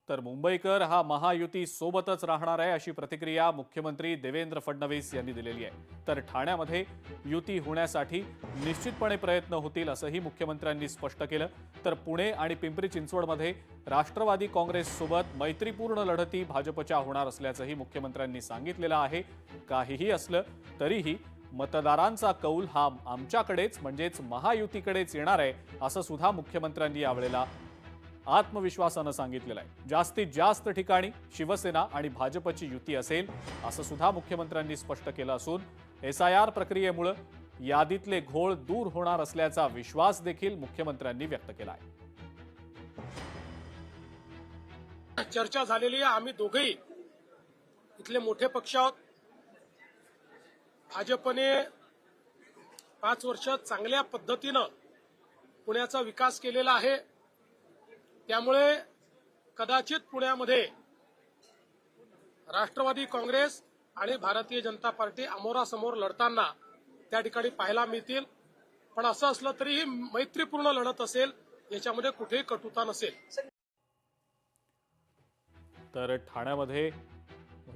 तर मुंबईकर हा महायुती सोबतच राहणार आहे अशी प्रतिक्रिया मुख्यमंत्री देवेंद्र फडणवीस यांनी दिलेली आहे। तर ठाण्यामध्ये युती होण्यासाठी निश्चितपणे प्रयत्न होतील असंही मुख्यमंत्र्यांनी स्पष्ट केलं। तर पुणे आणि पिंपरी चिंचवडमध्ये राष्ट्रवादी काँग्रेस सोबत मैत्रीपूर्ण लढती भाजपच्या होणार असल्याचंही मुख्यमंत्र्यांनी सांगितलेलं आहे। काहीही असलं तरीही मतदारांचा कौल हा आमच्याकडेच म्हणजेच महायुतीकडेच येणार आहे असं सुद्धा मुख्यमंत्र्यांनी यावेळेला आत्मविश्वासानं सांगितलेलं आहे। जास्तीत जास्त ठिकाणी शिवसेना आणि भाजपची युती असेल असं सुद्धा मुख्यमंत्र्यांनी स्पष्ट केलं असून SIR प्रक्रियेमुळे यादीतले घोळ दूर होणार असल्याचा विश्वास देखील मुख्यमंत्र्यांनी व्यक्त केला आहे। चर्चा झालेली आहे। आम्ही दोघेही इथले मोठे पक्ष आहोत। भाजपने 5 वर्ष चांगल्या पद्धतीनं पुण्याचा विकास केलेला आहे। त्यामुळे कदाचित पुण्यामध्ये राष्ट्रवादी काँग्रेस आणि भारतीय जनता पार्टी अमोरासमोर लढताना त्या ठिकाणी पाहायला मिळतील। पण असं असलं तरीही मैत्रीपूर्ण लढत असेल, याच्यामध्ये कुठेही कटुता नसेल। तर ठाण्यामध्ये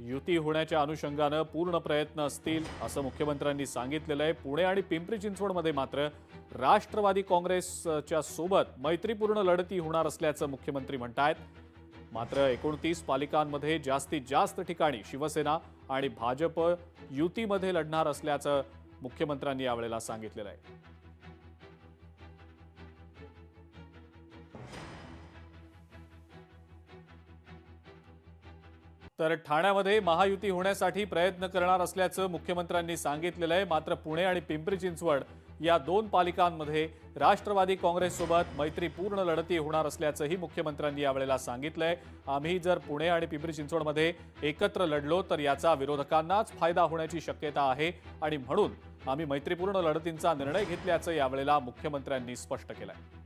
युती होण्याच्या अनुषंगानं पूर्ण प्रयत्न असतील असं मुख्यमंत्र्यांनी सांगितलेलं आहे। पुणे आणि पिंपरी चिंचवडमध्ये मात्र राष्ट्रवादी काँग्रेसच्या सोबत मैत्रीपूर्ण लढती होणार असल्याचं मुख्यमंत्री म्हणतायत। मात्र 29 पालिकांमध्ये जास्तीत जास्त ठिकाणी शिवसेना आणि भाजप युतीमध्ये लढणार असल्याचं मुख्यमंत्र्यांनी यावेळेला सांगितलेलं आहे। तर ठाण्यामध्ये महायुती होण्यासाठी प्रयत्न करणार असल्याचं मुख्यमंत्र्यांनी सांगितलेलं आहे। मात्र पुणे आणि पिंपरी चिंचवड या 2 पालिकांमध्ये राष्ट्रवादी काँग्रेससोबत मैत्रीपूर्ण लढती होणार असल्याचंही मुख्यमंत्र्यांनी यावेळेला सांगितलंय। आम्ही जर पुणे आणि पिंपरी चिंचवडमध्ये एकत्र लढलो तर याचा विरोधकांनाच फायदा होण्याची शक्यता आहे आणि म्हणून आम्ही मैत्रीपूर्ण लढतींचा निर्णय घेतल्याचं यावेळेला मुख्यमंत्र्यांनी स्पष्ट केलंय।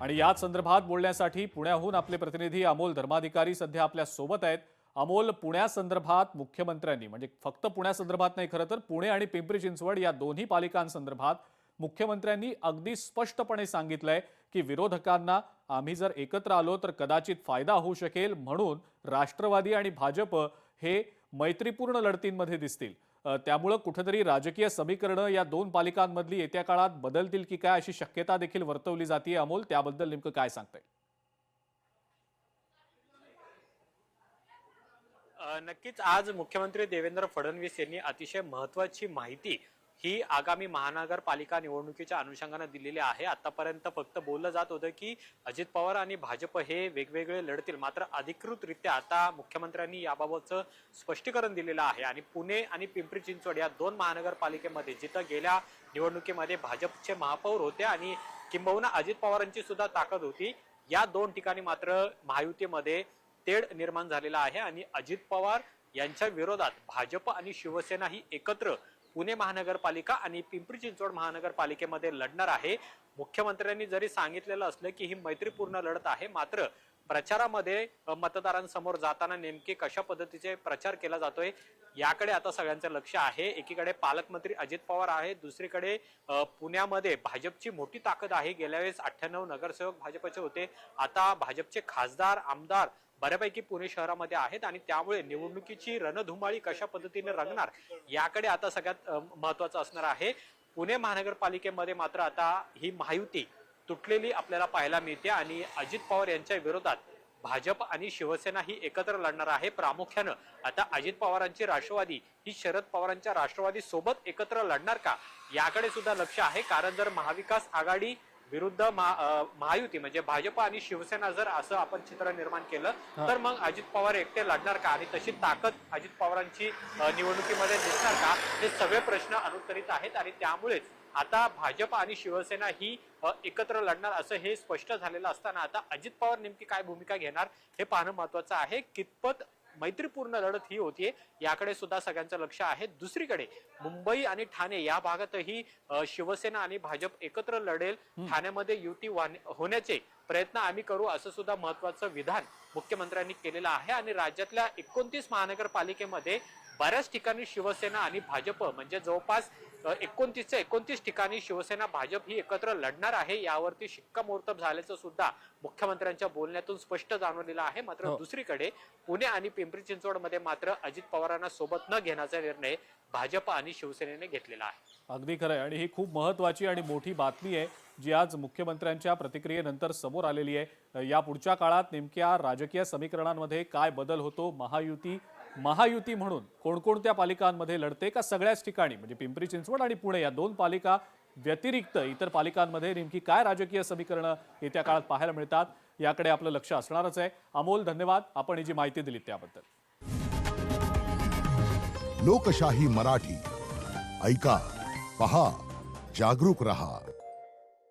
आणि याच संदर्भात बोलण्यासाठी पुण्याहून आपले प्रतिनिधी अमोल धर्माधिकारी सध्या आपल्या सोबत आहेत। अमोल, पुण्यासंदर्भात मुख्यमंत्र्यांनी म्हणजे फक्त पुण्यासंदर्भात नाही, खरं तर पुणे आणि पिंपरी चिंचवड या दोन्ही पालिकांसंदर्भात मुख्यमंत्र्यांनी अगदी स्पष्टपणे सांगितलंय की विरोधकांना आम्ही जर एकत्र आलो तर कदाचित फायदा होऊ शकेल, म्हणून राष्ट्रवादी आणि भाजप हे मैत्रीपूर्ण लढतींमध्ये दिसतील। त्यामुळे कुठेतरी राजकीय समीकरणं या 2 पालिकांमधली येत्या काळात बदलतील की काय अशी शक्यता देखील वर्तवली जाते। अमोल, त्याबद्दल नेमकं काय सांगताय? नक्कीच आज मुख्यमंत्री देवेंद्र फडणवीस यांनी अतिशय महत्त्वाची माहिती ही आगामी महानगरपालिका निवडणुकीच्या अनुषंगाने दिलेली आहे। आतापर्यंत फक्त बोललं जात होतं की अजित पवार आणि भाजप हे वेगवेगळे लढतील, मात्र अधिकृतरित्या आता मुख्यमंत्र्यांनी याबाबतचं स्पष्टीकरण दिलेलं आहे। आणि पुणे आणि पिंपरी चिंचवड या 2 महानगरपालिकेमध्ये जिथं गेल्या निवडणुकीमध्ये भाजपचे महापौर होते आणि किंबहुना अजित पवारांची सुद्धा ताकद होती, या 2 ठिकाणी मात्र महायुतीमध्ये तेढ निर्माण झालेला आहे आणि अजित पवार यांच्या विरोधात भाजप आणि शिवसेना ही एकत्र पुणे महानगरपालिका आणि पिंपरी चिंचवड महानगरपालिकेमध्ये लढणार आहे। मुख्यमंत्र्यांनी जरी सांगितलेलं असलं की ही मैत्रीपूर्ण लढत आहे, मात्र प्रचारामध्ये मतदारांसमोर जाताना नेमके कशा पद्धतीचे प्रचार केला जातोय याकडे आता सगळ्यांचं लक्ष आहे। एकीकडे पालकमंत्री अजित पवार आहे, दुसरीकडे पुण्यामध्ये भाजपची मोठी ताकद आहे। गेल्या वेळेस 98 नगरसेवक भाजपचे होते, आता भाजपचे खासदार आमदार बऱ्यापैकी पुणे शहरामध्ये आहेत आणि त्यामुळे निवडणुकीची रणधुमाळी कशा पद्धतीने रंगणार याकडे आता सगळ्यात महत्त्वाचं असणार आहे। पुणे महानगरपालिकेमध्ये मात्र आता ही महायुती तुटलेली आपल्याला पाहायला मिळते आणि अजित पवार यांच्या विरोधात भाजप आणि शिवसेना ही एकत्र लढणार आहे। प्रामुख्यानं आता अजित पवारांची राष्ट्रवादी ही शरद पवारांच्या राष्ट्रवादी सोबत एकत्र लढणार का याकडे सुद्धा लक्ष आहे। कारण जर महाविकास आघाडी विरुद्ध महायुती म्हणजे भाजप आणि शिवसेना जर असं आपण चित्र निर्माण केलं तर मग अजित पवार एकटे लढणार का आणि तशी ताकद अजित पवारांची निवडणुकीमध्ये दिसणार का, हे सगळे प्रश्न अनुत्तरित आहेत। आणि त्यामुळेच आता भाजप आणि शिवसेना ही एकत्र लढणार असं हे स्पष्ट झालेलं असताना आता अजित पवार नेमकी काय भूमिका घेणार हे पाहणं महत्त्वाचं आहे। कितपत मैत्रीपूर्ण लढत ही होतीये याकडे सुद्धा सगळ्यांचं लक्ष आहे। दुसरीकडे मुंबई आणि ठाणे या भागातही शिवसेना आणि भाजप एकत्र लढेल, ठाण्यामध्ये युती होण्याचे प्रयत्न आम्ही करू असं सुद्धा महत्त्वाचं विधान मुख्यमंत्र्यांनी केलेलं आहे। आणि राज्यातल्या 29 महानगरपालिकेमध्ये बऱ्याच ठिकाणी शिवसेना आणि भाजप म्हणजे जवळपास 29च्या 29 ठिकाणी शिवसेना भाजप ही एकत्र लढणार आहे यावरती शिक्कामोर्तब झाल्याचं सुद्धा मुख्यमंत्र्यांच्या बोलण्यातून स्पष्ट जाणवलेलं आहे. मात्र दुसरीकडे पुणे आणि पिंपरी चिंचवड मध्ये मात्र अजित पवारांना सोबत न घेण्याचा निर्णय भाजप आणि शिवसेनेने घेतलेला आहे. अगदी खरं आहे आणि ही खूप महत्त्वाची आणि मोठी बातमी आहे जी आज मुख्यमंत्र्यांच्या प्रतिक्रियेनंतर समोर आलेली आहे. या पुढच्या काळात नेमक्या राजकीय समीकरणांमध्ये काय बदल होतो, महायुती म्हणून कोणकोणत्या पालिकांमध्ये लढते का सगळ्याच ठिकाणी म्हणजे पिंपरी चिंचवड आणि पुणे या दोन पालिका व्यतिरिक्त इतर पालिकांमध्ये नेमकी काय राजकीय समीकरणं येत्या काळात पाहायला मिळतात याकडे आपलं लक्ष असणारच आहे. अमोल, धन्यवाद, आपण ही जी माहिती दिलीत त्याबद्दल. लोकशाही मराठी ऐका, पहा, जागरूक रहा.